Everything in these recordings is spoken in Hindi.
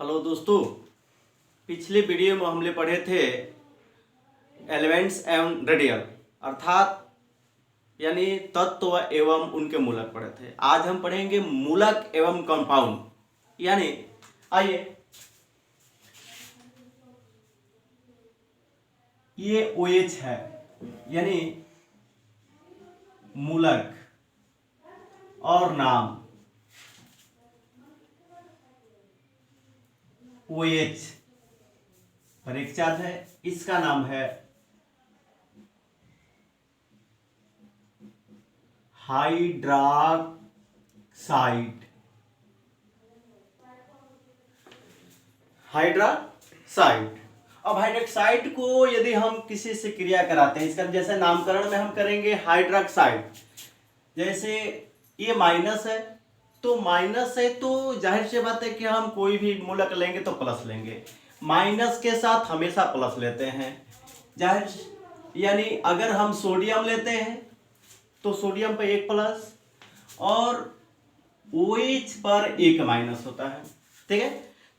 हेलो दोस्तों, पिछले वीडियो में हमने पढ़े थे एलिमेंट्स एवं रेडियल अर्थात यानी तत्व एवं उनके मूलक पढ़े थे। आज हम पढ़ेंगे मूलक एवं कंपाउंड। यानी आइए, ये OH है यानी मूलक और नाम OH पर एक चार्ज है, इसका नाम है हाइड्रॉक्साइड। अब हाइड्रॉक्साइड को यदि हम किसी से क्रिया कराते हैं, इसका जैसे नामकरण में हम करेंगे हाइड्रॉक्साइड। जैसे ये माइनस है तो जाहिर सी बात है कि हम कोई भी मूलक लेंगे तो प्लस लेंगे, माइनस के साथ हमेशा प्लस लेते हैं। जाहिर यानी अगर हम सोडियम लेते हैं तो सोडियम पर एक प्लस और OH पर एक माइनस होता है। ठीक है,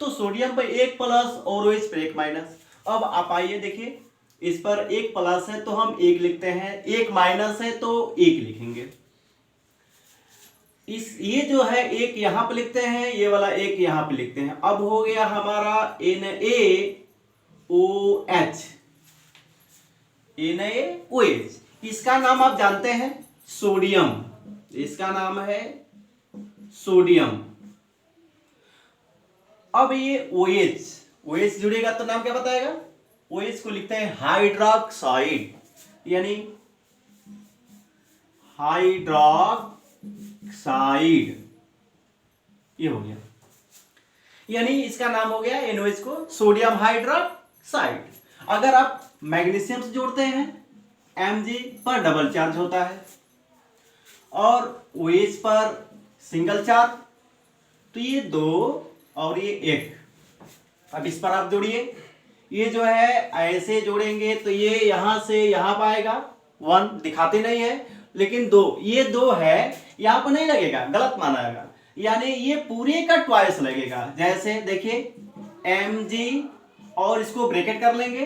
तो सोडियम पर एक प्लस और OH पर एक माइनस। अब आप आइए देखिए, इस पर एक प्लस है तो हम एक लिखते हैं, एक माइनस है तो एक लिखेंगे। ये जो है एक यहां पे लिखते हैं, ये वाला एक यहां पे लिखते हैं। अब हो गया हमारा NaOH। इसका नाम आप जानते हैं सोडियम, इसका नाम है सोडियम। अब ये OH जुड़ेगा तो नाम क्या बताएगा? OH को लिखते हैं हाइड्रॉक्साइड, यानी हाइड्रॉक्साइड। ये हो गया, यानी इसका नाम हो गया NaOH को सोडियम हाइड्रॉक्साइड। अगर आप मैग्नीशियम से जोड़ते हैं, Mg पर डबल चार्ज होता है और OH पर सिंगल चार्ज, तो ये दो और ये एक। अब इस पर आप जोड़िए, ये जो है ऐसे जोड़ेंगे तो ये यहां से यहां पाएगा 1, दिखाते नहीं है लेकिन 2, ये 2 है, यहां पर नहीं लगेगा, गलत माना जाएगा, यानी ये पूरे का ट्वाइस लगेगा। जैसे देखिए Mg और इसको ब्रैकेट कर लेंगे,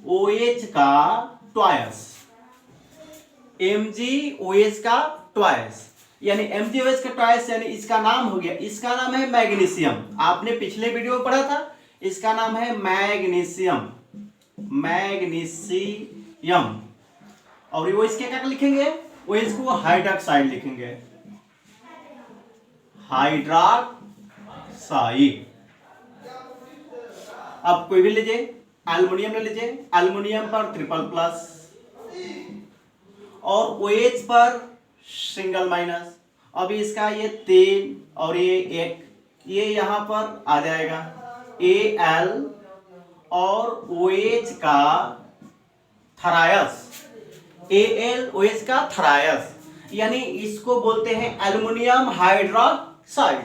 OH का ट्वाइस, MgOH का ट्वाइस, यानी MgOH का ट्वाइस, यानी इसका नाम हो गया, इसका नाम है मैग्नीशियम। आपने पिछले वीडियो में पढ़ा था, इसका नाम है मैग्नीशियम। और वो इसके क्या लिखेंगे? वो इसको हाइड्रॉक्साइड लिखेंगे, हाइड्रॉक्साइड। अब कोई भी लीजिए, एल्युमिनियम ले लीजिए, एल्युमिनियम पर ट्रिपल प्लस और OH पर सिंगल माइनस। अब इसका ये 3 और ये 1, ये यहां पर आ जाएगा Al और OH का थरायस, AlOH का थरायस, यानी इसको बोलते हैं एल्युमिनियम हाइड्रॉक्साइड,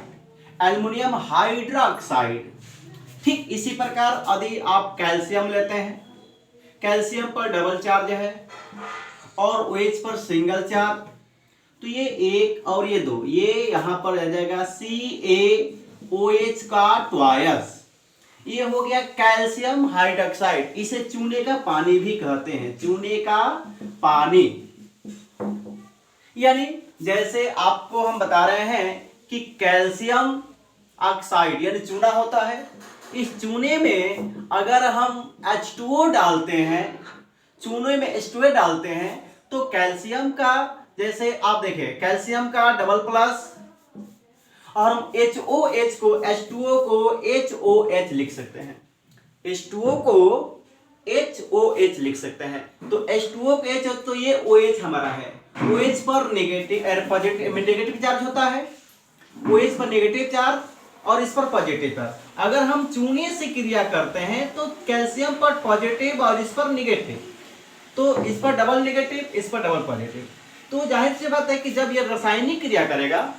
एल्युमिनियम हाइड्रॉक्साइड। ठीक इसी प्रकार यदि आप कैल्शियम लेते हैं, कैल्शियम पर डबल चार्ज है और OH पर सिंगल चार्ज, तो ये 1 और ये 2, ये यहां पर आ जाएगा CaOH का ट्वाइस। ये हो गया कैल्शियम हाइड्रॉक्साइड। इसे चूने का पानी भी कहते हैं, चूने का पानी। यानी जैसे आपको हम बता रहे हैं कि कैल्शियम ऑक्साइड यानी चूना होता है, इस चूने में अगर हम H2O डालते हैं, चूने में H2O डालते हैं तो कैल्शियम का, जैसे आप देखें कैल्शियम का डबल प्लस और हम HOH को, H2O को HOH लिख सकते हैं, H2O को HOH लिख सकते हैं। तो H2O को H, तो ये OH हमारा है, OH पर नेगेटिव चार्ज होता है, OH पर नेगेटिव चार्ज और इस पर पॉजिटिव चार्ज। अगर हम चूने से क्रिया करते हैं तो कैल्शियम पर पॉजिटिव और इस पर नेगेटिव, तो इस पर डबल नेगेटिव, इस पर डबल पॉजिटिव। तो जाहिर सी बात है कि जब ये रासायनिक क्रिया करेगा,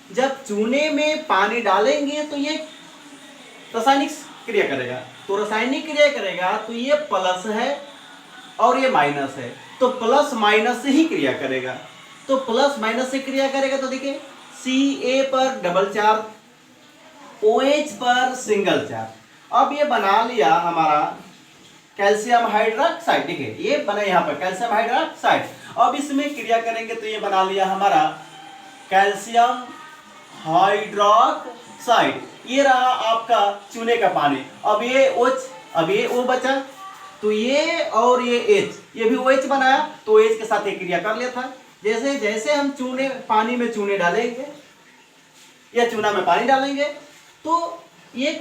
जब चूने में पानी डालेंगे तो ये रासायनिक क्रिया करेगा, तो रासायनिक क्रिया करेगा तो ये प्लस है और ये माइनस है, तो प्लस माइनस से ही क्रिया करेगा। तो प्लस माइनस से क्रिया करेगा तो देखिए Ca पर डबल चार्ज OH पर सिंगल चार्ज। अब ये बना लिया हमारा कैल्शियम हाइड्रोक्साइड। देखिए ये बना यहाँ पर कैल्शियम हाइड्रोक्साइड। अब इसमें क्रिया करेंगे तो ये बना लिया हमारा कैल्शियम हाइड्रोक्साइड। ये रहा आपका चूने का पानी। अब ये OH, अब ये O बचा, तो ये और ये H, ये भी OH बनाया, तो OH के साथ एक क्रिया कर लिया था। जैसे जैसे हम चूने पानी में चूने डालेंगे या चूना में पानी डालेंगे तो ये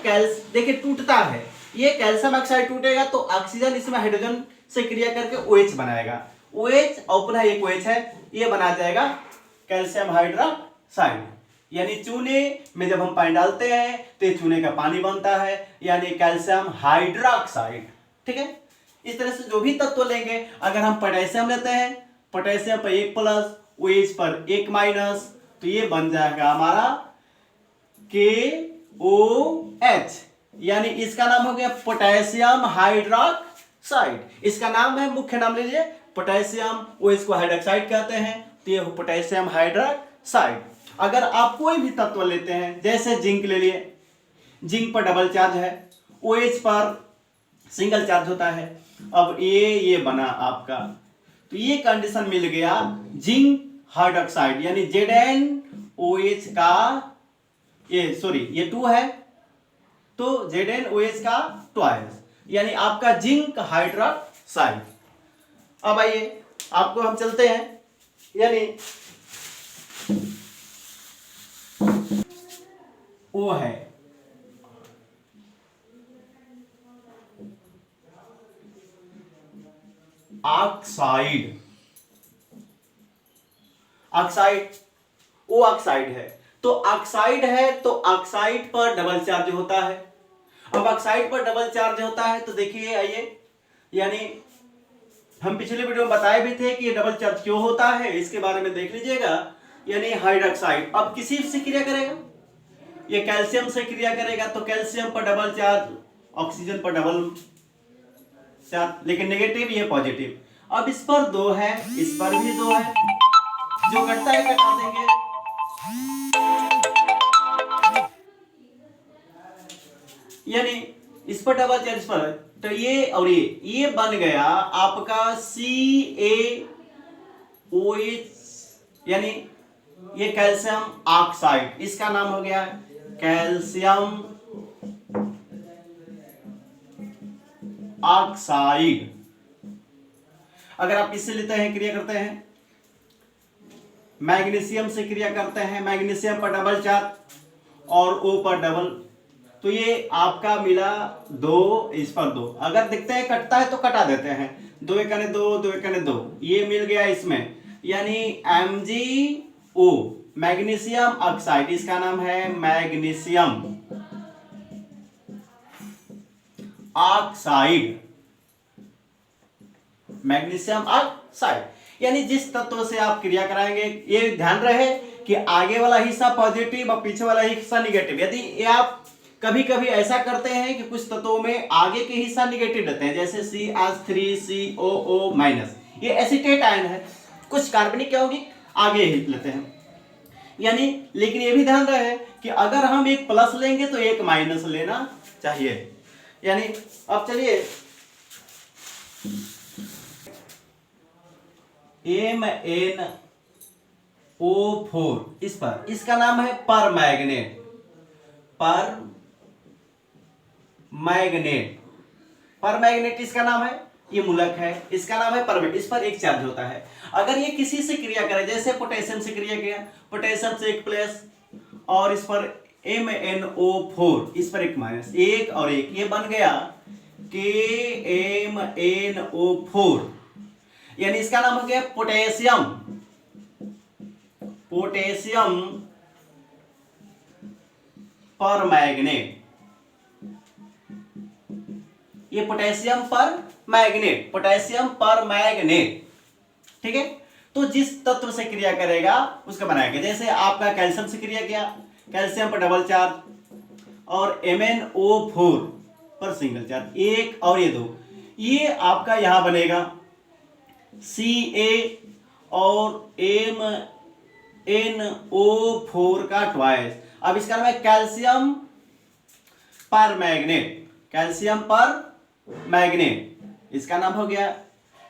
देखिए टूटता है। ये कैल्शियम ऑक्साइड टूटेगा तो ऑक्सीजन इसमें हाइड्रोजन से क्रिया करके OH बनाएगा। OH और पुनः एक OH है, ये बना जाएगा कैल्शियम हाइड्रोक्साइड। यानी चूने में जब हम पानी डालते हैं तो ये चूने का पानी बनता है, यानी कैल्शियम हाइड्रोक्साइड। ठीक है, इस तरह से जो भी तत्व लेंगे, अगर हम पोटेशियम लेते हैं, पोटेशियम पर 1 प्लस, OH पर 1 माइनस, तो ये बन जाएगा हमारा KOH, यानी इसका नाम हो गया पोटेशियम हाइड्रोक्साइड। इसका नाम है, मुख्य नाम लीजिए पोटेशियम, OH को हाइड्रोक्साइड कहते हैं, तो ये पोटेशियम हाइड्रोक्साइड। अगर आप कोई भी तत्व लेते हैं, जैसे जिंक ले लिए, जिंक पर डबल चार्ज है, OH पर सिंगल चार्ज होता है। अब ये बना आपका, तो ये कंडीशन मिल गया जिंक हाइड्रोक्साइड, यानी ZnOH का ये 2 है, तो ZnOH का ट्वाइस, यानी आपका जिंक हाइड्रोक्साइड। अब आइए आपको हम चलते हैं, यानी O है ऑक्साइड, ऑक्साइड O ऑक्साइड है, तो ऑक्साइड है तो ऑक्साइड पर डबल चार्ज होता है। अब ऑक्साइड पर डबल चार्ज होता है तो देखिए आइए, यानी हम पिछले वीडियो में बताए भी थे कि ये डबल चार्ज क्यों होता है, इसके बारे में देख लीजिएगा। यानी हाइड्रोक्साइड अब किसी से क्रिया करेगा, ये कैल्शियम से क्रिया करेगा, तो कैल्शियम पर डबल चार्ज, ऑक्सीजन पर डबल चार्ज, लेकिन नेगेटिव ये पॉजिटिव। अब इस पर 2 है, इस पर भी 2 है, जो कटता है कटा देंगे। यानी इस पर डबल चार्ज, इस पर, तो ये और ये बन गया आपका CaOH, यानी ये कैल्शियम ऑक्साइड, इसका नाम हो गया कैल्शियम ऑक्साइड। अगर आप इससे लेते हैं, क्रिया करते हैं, मैग्नीशियम से क्रिया करते हैं, मैग्नीशियम पर डबल चार्ज और O पर डबल, तो ये आपका मिला 2, इस पर 2। अगर दिखते हैं कटता है तो कटा देते हैं, 2 एकने 2, 2 एकने 2, ये मिल गया इसमें, यानी MgO मैग्नीशियम ऑक्साइड, इसका नाम है मैग्नीशियम ऑक्साइड, मैग्नीशियम ऑक्साइड। यानी जिस तत्व से आप क्रिया कराएंगे, ये ध्यान रहे कि आगे वाला हिस्सा पॉजिटिव और पीछे वाला हिस्सा निगेटिव। यदि ये आप कभी कभी ऐसा करते हैं कि कुछ तत्वों में आगे के हिस्सा निगेटिव रहते हैं, जैसे CH3COO माइनस, ये एसीटेट आयन है, कुछ कार्बनिक यौगिक आगे ही लेते हैं। यानी लेकिन ये भी ध्यान रहे कि अगर हम एक प्लस लेंगे तो एक माइनस लेना चाहिए। यानी अब चलिए MnO4, इस पर, इसका नाम है परमैग्नेट, परमैग्नेट इसका नाम है, ये मूलक है, इसका नाम है परमैग्नेट, इस पर एक चार्ज होता है। अगर ये किसी से क्रिया करे, जैसे पोटेशियम से क्रिया किया, पोटेशियम से 1 प्लस और इस पर MnO4, इस पर 1 माइनस, 1 और 1, ये बन गया KMnO4, यानी इसका नाम हो गया पोटेशियम परमैग्नेट। ये पोटेशियम परमैग्नेट, ठीक है। तो जिस तत्व से क्रिया करेगा उसका बनाएगा, जैसे आपका कैल्शियम से क्रिया किया, कैल्शियम पर डबल चार्ज और MnO4 पर सिंगल चार्ज, 1 और ये 2, ये आपका यहां बनेगा Ca और MnO4 का ट्वाइस। अब इसका नाम है कैल्शियम पर मैग्नेट, कैल्शियम पर मैग्नेट, इसका नाम हो गया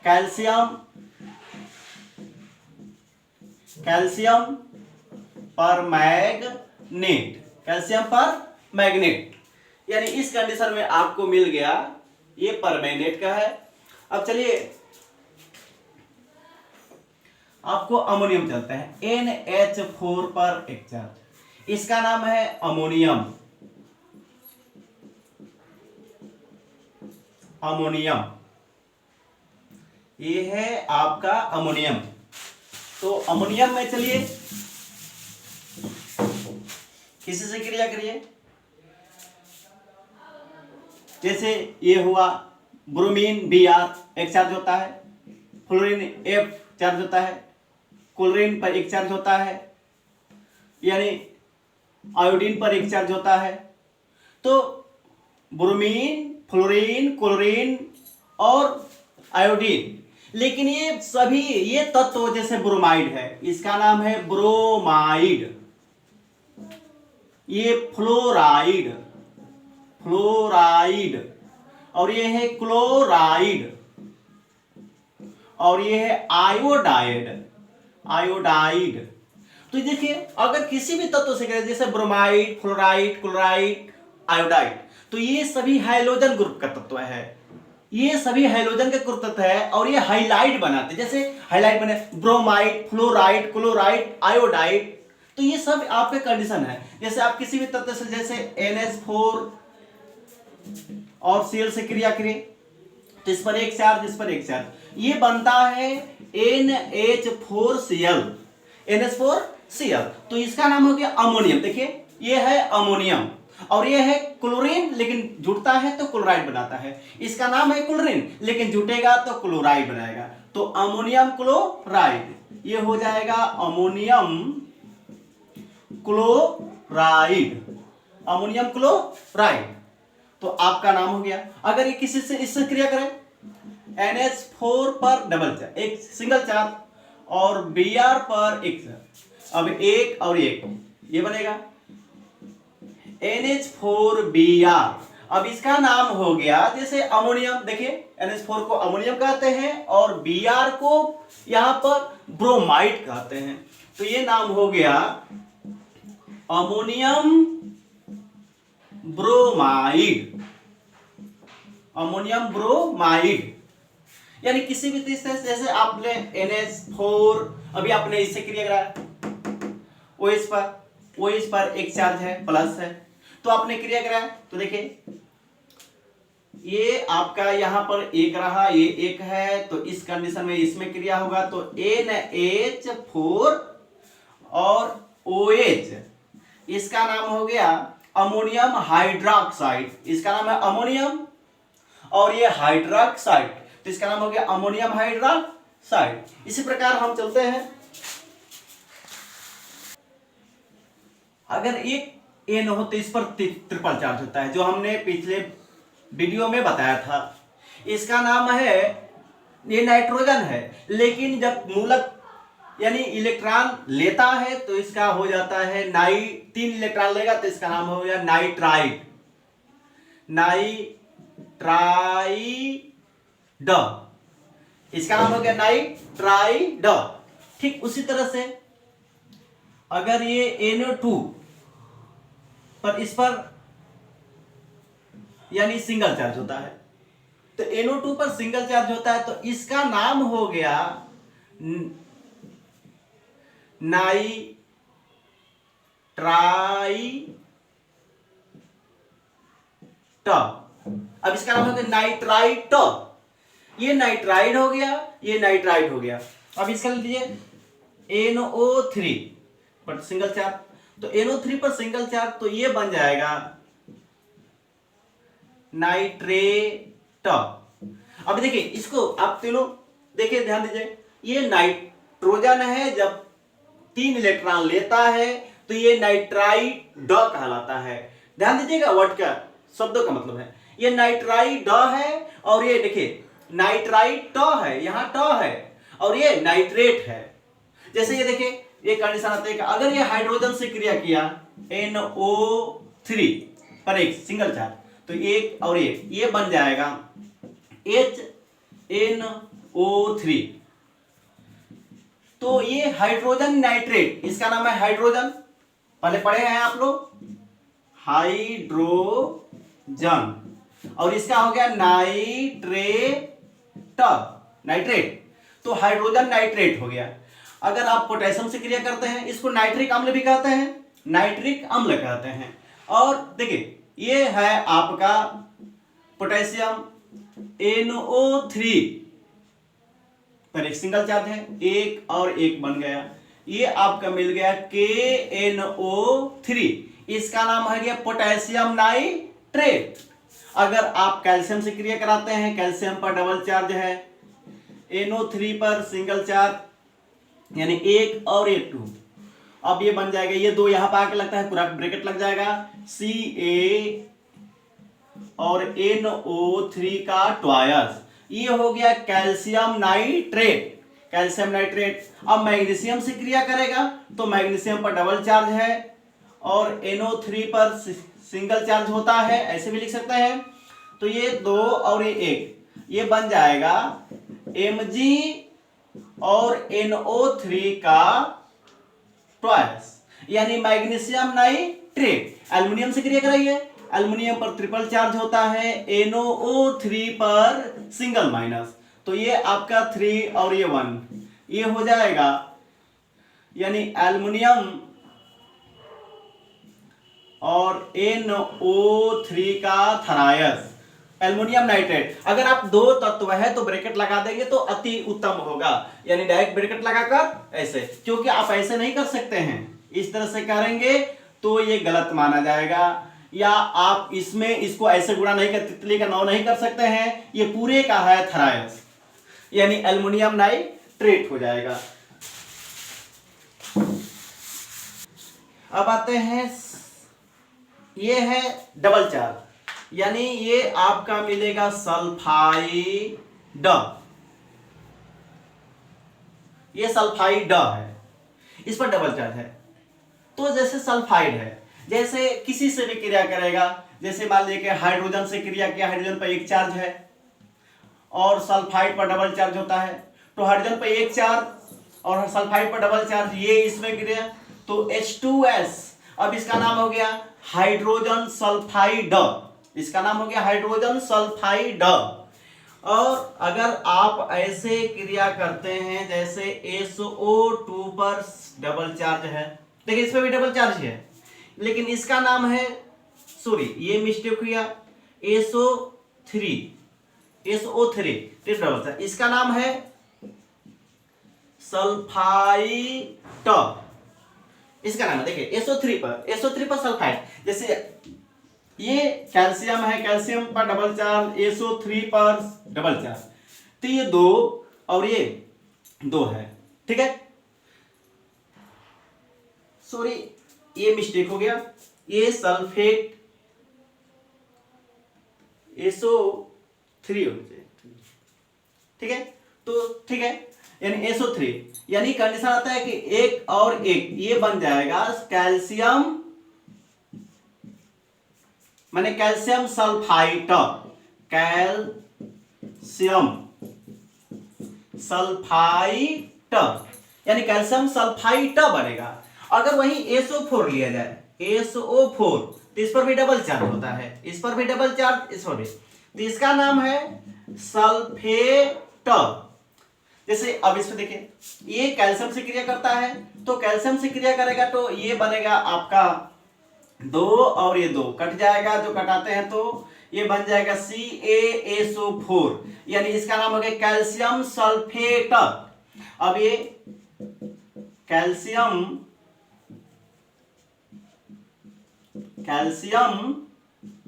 कैल्शियम पर मैग्नेट, कैल्शियम पर मैग्नेट। यानी इस कंडीशन में आपको मिल गया, ये परमैंगनेट का है। अब चलिए आपको अमोनियम चलता है, NH4 पर एक चार्ज, इसका नाम है अमोनियम, अमोनियम, ये है आपका अमोनियम। तो अमोनियम में चलिए किसी से क्रिया करिए, जैसे ये हुआ ब्रोमीन Br एक चार्ज होता है, फ्लोरीन F चार्ज होता है, क्लोरीन पर एक चार्ज होता है, यानी आयोडीन पर एक चार्ज होता है। तो ब्रोमीन, फ्लोरीन, क्लोरीन और आयोडीन, लेकिन ये सभी ये तत्व जैसे ब्रोमाइड है, इसका नाम है ब्रोमाइड, ये फ्लोराइड, फ्लोराइड, और ये है क्लोराइड, और ये है आयोडाइड, आयोडाइड। तो देखिए अगर किसी भी तत्व से करें जैसे ब्रोमाइड, फ्लोराइड, क्लोराइड, आयोडाइड, तो ये सभी हाइड्रोजन ग्रुप का तत्व है, ये सभी हाइड्रोजन के ग्रुप तत्व है, और ये हाइलाइड बनाते, जैसे हाइलाइड बने ब्रोमाइड, फ्लोराइड, क्लोराइड, आयोडाइड। तो ये सब आपके कंडीशन है। जैसे आप किसी भी तत्व से जैसे NH4 और Cl से क्रिया करें तो इस पर एक चार्ज, इस पर एक चार्ज, ये बनता है NH4Cl, NH4Cl। तो इसका नाम हो गया अमोनियम। देखिए ये है अमोनियम, और ये है क्लोरीन, लेकिन जुड़ता है तो क्लोराइड बनाता है, इसका नाम है क्लोरीन, लेकिन जुटेगा तो क्लोराइड बनाएगा। तो अमोनियम क्लोराइड, ये हो जाएगा अमोनियम क्लोराइड, अमोनियम क्लोराइड। तो आपका नाम हो गया। अगर ये किसी से इससे क्रिया करें NH4 पर डबल चार्ज, एक सिंगल चार्ज, और Br पर एक चार्ज, अब एक और एक, ये बनेगा NH4Br। अब इसका नाम हो गया जैसे अमोनियम, देखिए NH4 को अमोनियम कहते हैं और Br को यहां पर ब्रोमाइड कहते हैं। तो ये नाम हो गया अमोनियम ब्रोमाइड, अमोनियम ब्रोमाइड। यानी किसी भी तीसरे से, जैसे आपने NH4 अभी आपने इससे क्रिया करा, OH पर एक चार्ज है, प्लस है, तो आपने क्रिया करा, तो देखिए ये आपका यहां पर एक रहा, ये एक है, तो इस कंडीशन में इसमें क्रिया होगा तो NH4 और OH, इसका नाम हो गया अमोनियम हाइड्रोक्साइड, इसका नाम है अमोनियम, और ये हाइड्रोक्साइड, तो इसका नाम हो गया अमोनियम हाइड्रोक्साइड। इसी प्रकार हम चलते हैं, अगर एक N हो तो इस पर ट्रिपल चार्ज होता है, जो हमने पिछले वीडियो में बताया था। इसका नाम है, ये नाइट्रोजन है, लेकिन जब मूलक यानी इलेक्ट्रॉन लेता है तो इसका हो जाता है 3 इलेक्ट्रॉन लेगा तो इसका नाम हो गया नाइट्राइड, नाइट्राइड, इसका नाम हो गया नाइट्राइड। ठीक उसी तरह से अगर ये NO2 पर इस पर यानी सिंगल चार्ज होता है, तो NO2 पर सिंगल चार्ज होता है, तो इसका नाम हो गया नाइट्राइड। अब इसका नाम हो गया नाइट्राइड, ये नाइट्राइड हो गया, ये नाइट्राइड हो गया। अब इसका लीजिए NO3 पर सिंगल चार्ज, तो NO3 पर सिंगल चार्ज, तो ये बन जाएगा नाइट्रेट। अब देखिए इसको आप तीनों देखिए, ध्यान दीजिए, ये नाइट्रोजन है, जब 3 इलेक्ट्रॉन लेता है तो ये नाइट्राइड कहलाता है। ध्यान दीजिएगा वर्ड का, शब्दों का मतलब है, ये नाइट्राइड है, और ये देखिए नाइट्राइड है, यहां है, और ये नाइट्रेट है। जैसे ये देखिए ये कंडीशन आता है कि अगर ये हाइड्रोजन से क्रिया किया NO3 पर एक सिंगल चार्ज, तो एक और एक, ये बन जाएगा HNO3। तो ये हाइड्रोजन नाइट्रेट, इसका नाम है हाइड्रोजन, पहले पढ़े हैं आप लोग, हाइड्रोजन, और इसका हो गया नाइट्रेट, तो हाइड्रोजन नाइट्रेट हो गया। अगर आप पोटेशियम से क्रिया करते हैं, इसको नाइट्रिक अम्ल भी कहते हैं, नाइट्रिक अम्ल कहते हैं। और देखिए ये है आपका पोटेशियम NO3 पर एक सिंगल चार्ज है, एक और एक बन गया, ये आपका मिल गया KNO3, इसका नाम है गया पोटेशियम नाइट्रेट। अगर आप कैल्शियम से क्रिया कराते हैं, कैल्शियम पर डबल चार्ज है, NO3 पर सिंगल चार्ज, यानी एक और एक 2, अब ये बन जाएगा, ये 2 यहां पर आके लगता है, पूरा ब्रैकेट लग जाएगा, Ca और NO3 का ट्वाइस, ये हो गया कैल्शियम नाइट्रेट, कैल्शियम नाइट्रेट। अब मैग्नीशियम से क्रिया करेगा तो मैग्नीशियम पर डबल चार्ज है और NO3 पर सिंगल चार्ज होता है, ऐसे भी लिख सकते हैं। तो ये 2 और ये 1, ये बन जाएगा Mg और NO3 का ट्वाइस, यानी मैग्नीशियम नाइट्रेट। एल्युमिनियम से क्रिया कराइए, एल्युमिनियम पर ट्रिपल चार्ज होता है, NO3 पर सिंगल माइनस, तो ये आपका 3 और ये 1, ये हो जाएगा, यानी एल्युमिनियम और NO3 का थरायस, एल्युमिनियम नाइट्रेट। अगर आप 2 तत्व है तो ब्रैकेट लगा देंगे तो अति उत्तम होगा, यानी डायरेक्ट ब्रैकेट लगाकर ऐसे, क्योंकि आप ऐसे नहीं कर सकते हैं, इस तरह से करेंगे तो ये गलत माना जाएगा, या आप इसमें इसको ऐसे गुणा नहीं कर, तितली का 9 नहीं कर सकते हैं, ये पूरे का है थरायस, यानी एल्युमिनियम नाइट्रेट हो जाएगा। अब आते हैं, ये है डबल चार्ज, यानी ये आपका मिलेगा सल्फाइड, ये सल्फाइड है, इस पर डबल चार्ज है। तो जैसे सल्फाइड है, जैसे किसी से भी क्रिया करेगा, जैसे मान लीजिए कि हाइड्रोजन से क्रिया किया, हाइड्रोजन पर एक चार्ज है और सल्फाइड पर डबल चार्ज होता है, तो हाइड्रोजन पर एक चार्ज और सल्फाइड पर डबल चार्ज, ये इसमें क्रिया, तो H2S, अब इसका नाम हो गया हाइड्रोजन सल्फाइड, इसका नाम हो गया हाइड्रोजन सल्फाइड। और अगर आप ऐसे क्रिया करते हैं, जैसे SO2 पर डबल चार्ज है, देखिए इसमें भी डबल चार्ज है, लेकिन इसका नाम है, सॉरी ये मिस्टेक हुआ, SO3 डबल चार्ज, इसका नाम है सल्फाइड, इसका नाम है, देखिए SO3 पर सल्फाइड। जैसे ये कैल्शियम है, कैल्शियम पर डबल चार्ज, SO3 पर डबल चार्ज, तो ये 2 और ये 2 है, ठीक है, सॉरी ये मिस्टेक हो गया, ये सल्फेट SO3 हो जाए, ठीक है, तो ठीक है, यानी SO3, यानी कंडीशन आता है कि एक और एक, ये बन जाएगा कैल्शियम, माने कैल्शियम सल्फाइड, कैल्शियम सल्फाइड, यानी कैल्शियम सल्फाइड बनेगा। अगर वही SO4 लिया जाए, SO4, तो इस पर भी डबल चार्ज होता है, इस पर भी डबल चार्ज, इस पर भी, तो इसका नाम है सल्फेट। जैसे अब इसमें देखिए, ये कैल्शियम से क्रिया करता है, तो कैल्शियम से क्रिया करेगा तो ये बनेगा आपका 2 और ये 2 कट जाएगा, जो कटाते हैं तो ये बन जाएगा CaSO4, यानी इसका नाम हो गया कैल्शियम सल्फेट। अब ये कैल्शियम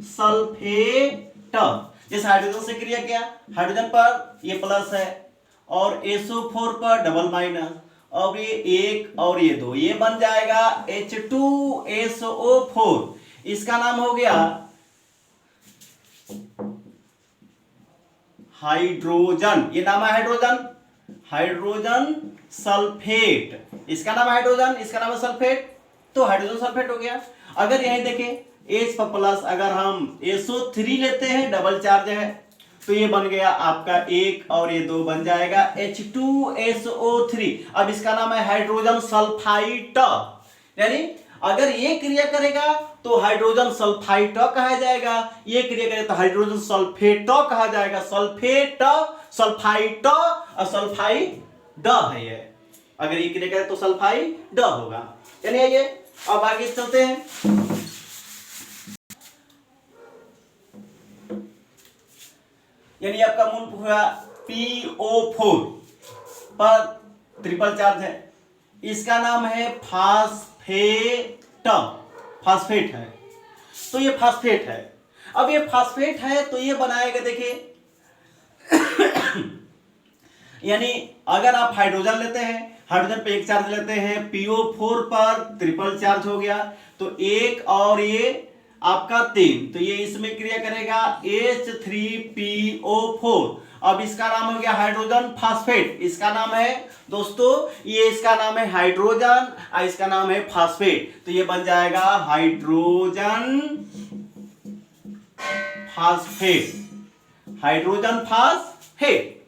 सल्फेट, जैसे हाइड्रोजन से क्रिया किया, हाइड्रोजन पर ये प्लस है और SO4 पर डबल माइनस, अब ये 1 और ये 2, ये बन जाएगा H2SO4, इसका नाम हो गया हाइड्रोजन, ये नाम है हाइड्रोजन सल्फेट, इसका नाम है हाइड्रोजन, इसका नाम है सल्फेट, तो हाइड्रोजन सल्फेट हो गया। अगर यही देखें H पर प्लस अगर हम SO3 लेते हैं, डबल चार्ज है, तो ये बन गया आपका 1 और ये 2 बन जाएगा H2SO3। अब इसका नाम है हाइड्रोजन सल्फाइड, यानी अगर ये क्रिया करेगा तो हाइड्रोजन सल्फाइड कहा जाएगा, ये क्रिया करेगा तो हाइड्रोजन सल्फेट कहा जाएगा। सल्फेट, सल्फाइड और सल्फाइड है ये, अगर ये क्रिया करे तो सल्फाइड होगा। यानी ये अब आगे चलते हैं। यानी आपका मूल हुआ PO4 पर ट्रिपल चार्ज है, इसका नाम है फास्फेट, फास्फेट है, तो ये फास्फेट है। अब ये फास्फेट है तो ये बनाएगा, देखिए यानी अगर आप हाइड्रोजन लेते हैं, हाइड्रोजन पे एक चार्ज लेते हैं, PO4 पर ट्रिपल चार्ज हो गया, तो 1 और ये आपका 3, तो ये इसमें क्रिया करेगा H3PO4। अब इसका नाम हो गया हाइड्रोजन फास्फेट, इसका नाम है दोस्तों, ये इसका नाम है हाइड्रोजन और इसका नाम है फास्फेट, तो ये बन जाएगा हाइड्रोजन फास्फेट, हाइड्रोजन फास्फेट।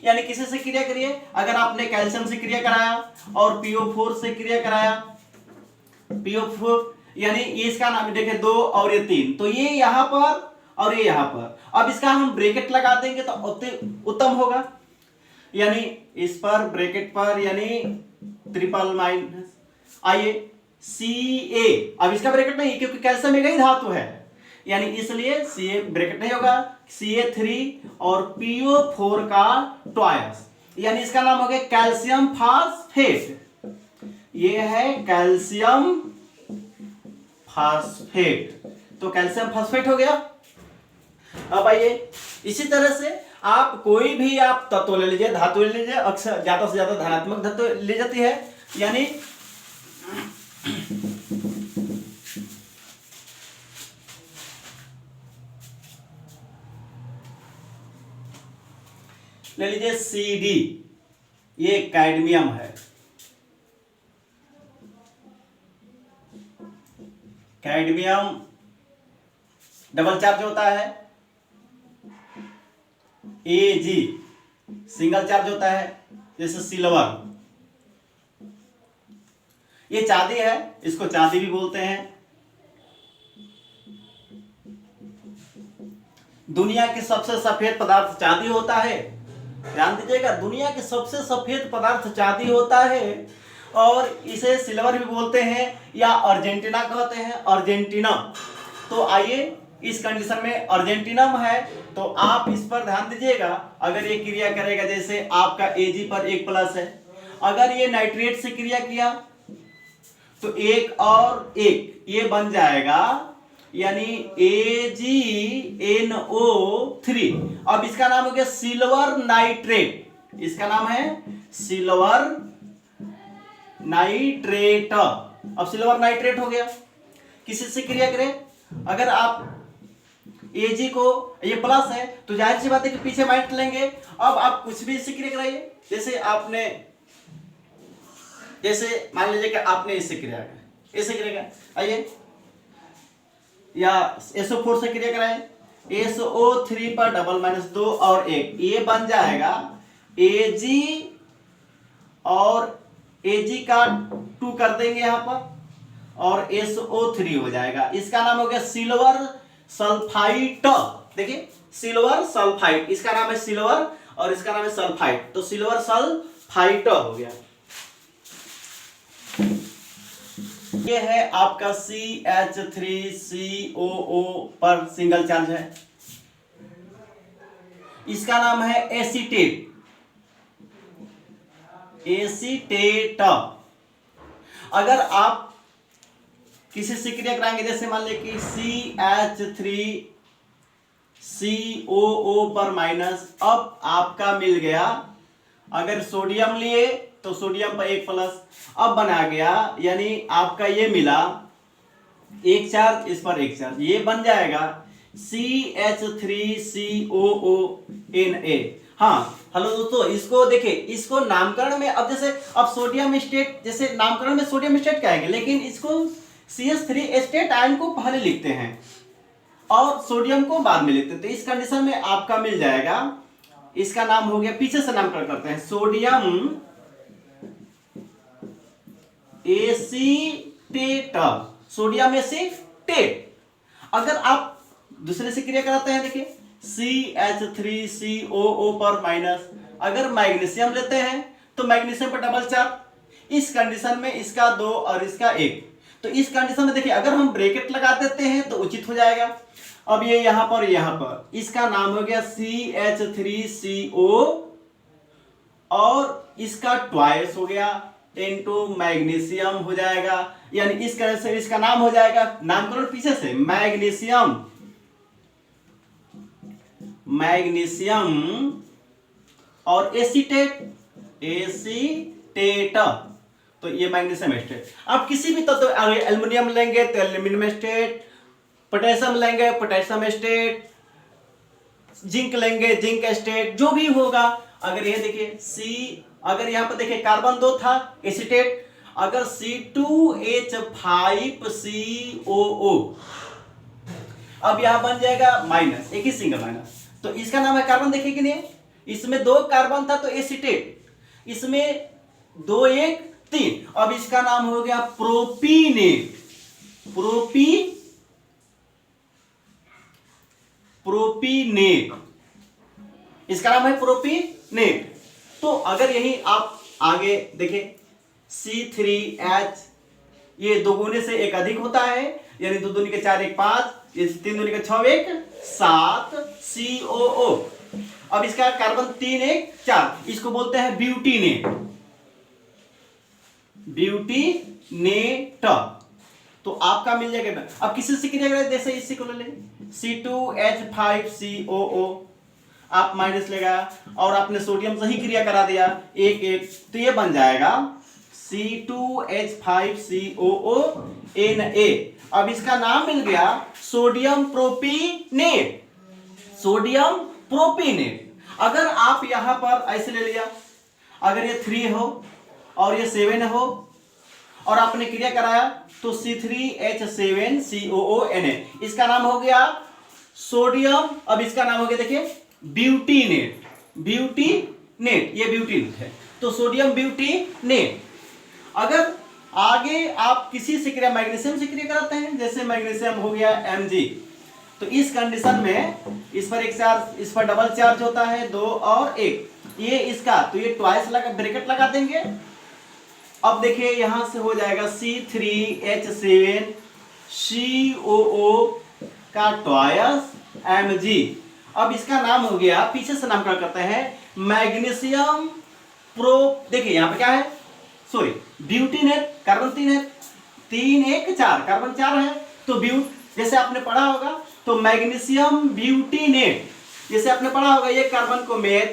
यानी किसी से क्रिया करिए, अगर आपने कैल्शियम से क्रिया कराया और PO4 से क्रिया कराया, PO4 यानी ये इसका नाम देखिए 2 और ये 3, तो ये यहां पर और ये यहां पर, अब इसका हम ब्रैकेट लगा देंगे तो उत्तम होगा। यानी इस पर ब्रैकेट पर यानी ट्रिपल माइनस, आइए Ca, अब इसका ब्रैकेट नहीं क्योंकि कैल्शियम में ही धातु है, यानी इसलिए Ca ब्रैकेट नहीं होगा, Ca3 और PO4 का ट्वाइस, यानी इसका नाम हो गया कैल्शियम फास्फेट, ये है कैल्शियम फास्फेट, तो कैल्शियम फास्फेट हो गया। अब आइए इसी तरह से आप कोई भी आप तत्व ले लीजिए, धातु ले लीजिए, अक्सर ज्यादा से ज्यादा धनात्मक धातु ली जाती है, यानी ले लीजिए Cd, ये कैडमियम है, कैडमियम डबल चार्ज होता है, Ag सिंगल चार्ज होता है, जैसे सिल्वर, ये चांदी है, इसको चांदी भी बोलते हैं। दुनिया की सबसे सफेद पदार्थ चांदी होता है, ध्यान दीजिएगा, दुनिया के सबसे सफेद पदार्थ चांदी होता है, और इसे सिल्वर भी बोलते हैं या अर्जेंटीना कहते हैं, अर्जेंटीना। तो आइए इस कंडीशन में अर्जेंटीनम है, तो आप इस पर ध्यान दीजिएगा, अगर ये क्रिया करेगा, जैसे आपका Ag पर 1 प्लस है, अगर ये नाइट्रेट से क्रिया किया तो 1 और 1 ये बन जाएगा, यानी AgNO3। अब इसका नाम हो गया सिल्वर नाइट्रेट, इसका नाम है सिल्वर नाइट्रेट। अब सिल्वर नाइट्रेट हो गया, किसी से क्रिया करें, अगर आप Ag को ये प्लस है तो जाहिर सी बात है कि पीछे माइनस लेंगे। अब आप कुछ भी इससे क्रिया कराइए, जैसे आपने, जैसे मान लीजिए कि आपने इससे क्रिया करा, इससे क्रिया करा, आइए या SO4 से क्रिया कराएं, SO3 पर डबल माइनस 2 और 1, ये बन जाएगा Ag, और Ag का 2 कर देंगे यहां पर, और SO3 हो जाएगा, इसका नाम हो गया सिल्वर सल्फाइड। देखिए सिल्वर सल्फाइड, इसका नाम है सिल्वर और इसका नाम है सल्फाइड, तो सिल्वर सल्फाइड हो गया। ये है आपका CH3COO पर सिंगल चार्ज है, इसका नाम है एसीटेट, एसीटेट। अगर आप किसी से क्रिया कराएंगे, जैसे मान लें कि CH3COO पर माइनस, अब आपका मिल गया, अगर सोडियम लिए तो सोडियम पर 1 प्लस, अब बना गया, यानी आपका ये मिला 1 चार्ज, इस पर 1 चार्ज, ये बन जाएगा CH3COONA। हाँ हेलो दोस्तों, इसको देखिए, इसको नामकरण में, अब जैसे अब सोडियम स्टेट, जैसे नामकरण में सोडियम स्टेट कहेंगे, लेकिन इसको CH3 एस्टेट आयन को पहले लिखते हैं और सोडियम को बाद में लिखते हैं। तो इस कंडीशन में आपका मिल जाएगा, इसका नाम हो गया, पीछे से नामकरण करते हैं, सोडियम एसीटेट, सोडियम एसीटेट। अगर आप दूसरे से क्रिया कराते हैं, देखिए CH3COO पर माइनस, अगर मैग्नीशियम लेते हैं तो मैग्नीशियम पर डबल चार्ज, इस कंडीशन में इसका 2 और इसका 1। तो इस कंडीशन में देखिए अगर हम ब्रैकेट लगा देते हैं तो उचित हो जाएगा। अब ये यहां पर इसका नाम हो गया CH3CO और इसका ट्वाइस हो गया इनटू मैग्नीशियम हो जाएगा, यानी इस तरह से इसका नाम हो जाएगा, नामकरण पीछे से मैग्नीशियम और एसीटेट, तो ये मैग्नीशियम एस्टेट। आप किसी भी तत्व, एल्युमिनियम लेंगे तो एल्युमिनियम एस्टेट, पोटेशियम लेंगे पोटेशियम एस्टेट, जिंक लेंगे जिंक एस्टेट, जो भी होगा। अगर ये देखिए अगर यहाँ पर देखिए कार्बन 2 था एसीटेट, अगर C2H5COO, अब यहां बन जाएगा माइनस, एक ही सिंगल माइनस, तो इसका नाम है कार्बन। देखिए कि नहीं, इसमें 2 कार्बन था तो एसीटेट, इसमें 2 1 3, अब इसका नाम हो गया प्रोपीनेट, प्रोपीनेट, इसका नाम है प्रोपीनेट। तो अगर यही आप आगे देखें C3H, ये 2 गुने से 1 अधिक होता है, यानी 2 दूनी के 4 1 5, 3 दूनी के 6 1 7 COO। अब इसका कार्बन 3 1 4, इसको बोलते हैं ब्यूटीनेट, तो आपका मिल जाएगा। अब किसी से क्रिया करें, जैसे इसी को ले लेंगे C2H5COO, आप माइनस लेगा और आपने सोडियम से ही क्रिया करा दिया 1 1, तो ये बन जाएगा C2H5COO Na। अब इसका नाम मिल गया सोडियम प्रोपीनेट, सोडियम प्रोपीनेट। अगर आप यहां पर ऐसे ले लिया, अगर ये 3 हो और ये 7 हो और आपने क्रिया कराया तो C3H7COO Na, इसका नाम हो गया सोडियम, अब इसका नाम हो गया देखिए ब्यूटीनेट, ये ब्यूटीनेट है, तो सोडियम ब्यूटीनेट। अगर आगे आप किसी से क्रिया, मैग्नीशियम से क्रिया कराते हैं, जैसे मैग्नीशियम हो गया Mg, तो इस कंडीशन में इस पर एक चार्ज, इस पर डबल चार्ज होता है 2 और 1, ये इसका, तो ये ट्वाइस लगा, ब्रैकेट लगा देंगे। अब देखिए यहां से हो जाएगा C3H7COO का ट्वाइस Mg। अब इसका नाम हो गया, पीछे से नामकरण करते हैं मैग्नीशियम देखिए यहां पे क्या है, सॉरी ब्यूटीनेट, कार्बन 3 है, 3 1 4, कार्बन 4 है, तो जैसे आपने पढ़ा होगा तो मैग्नीशियम ब्यूटीनेट, जैसे आपने पढ़ा होगा, एक कार्बन को मेथ,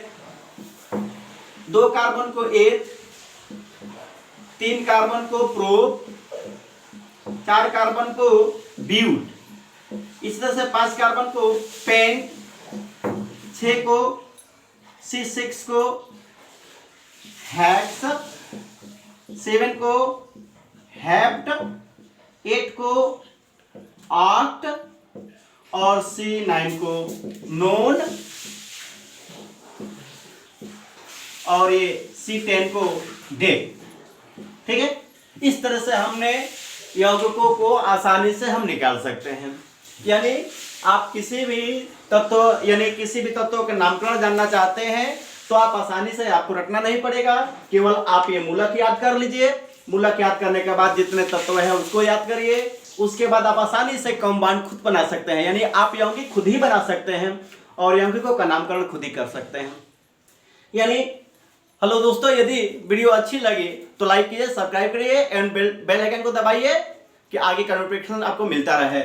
2 कार्बन को एथ, 3 कार्बन को प्रोप, 4 कार्बन को ब्यूट, इस तरह से 5 कार्बन को पेंट, 6 को C6 को हेक्स, 7 को हेप्ट, 8 को ऑक्ट और C9 को नोन और ये C10 को डेक। ठीक है, इस तरह से हमने यौगिकों को आसानी से हम निकाल सकते हैं। यानी आप किसी भी तत्व के नामकरण जानना चाहते हैं तो आप आसानी से, आपको रखना नहीं पड़ेगा, केवल आप ये मूलक याद कर लीजिए। मूलक याद करने के बाद जितने तत्व है उसको याद करिए, उसके बाद आप आसानी से कंपाउंड खुद बना सकते हैं, यानी आप यौगिक खुद ही बना सकते हैं और यौगिकों का नामकरण खुद ही कर सकते हैं। यानी हेलो दोस्तों, यदि वीडियो अच्छी लगी तो लाइक कीजिए, सब्सक्राइब करिए एंड बेल आइकन को दबाइए कि आगे का नोटिफिकेशन आपको मिलता रहे।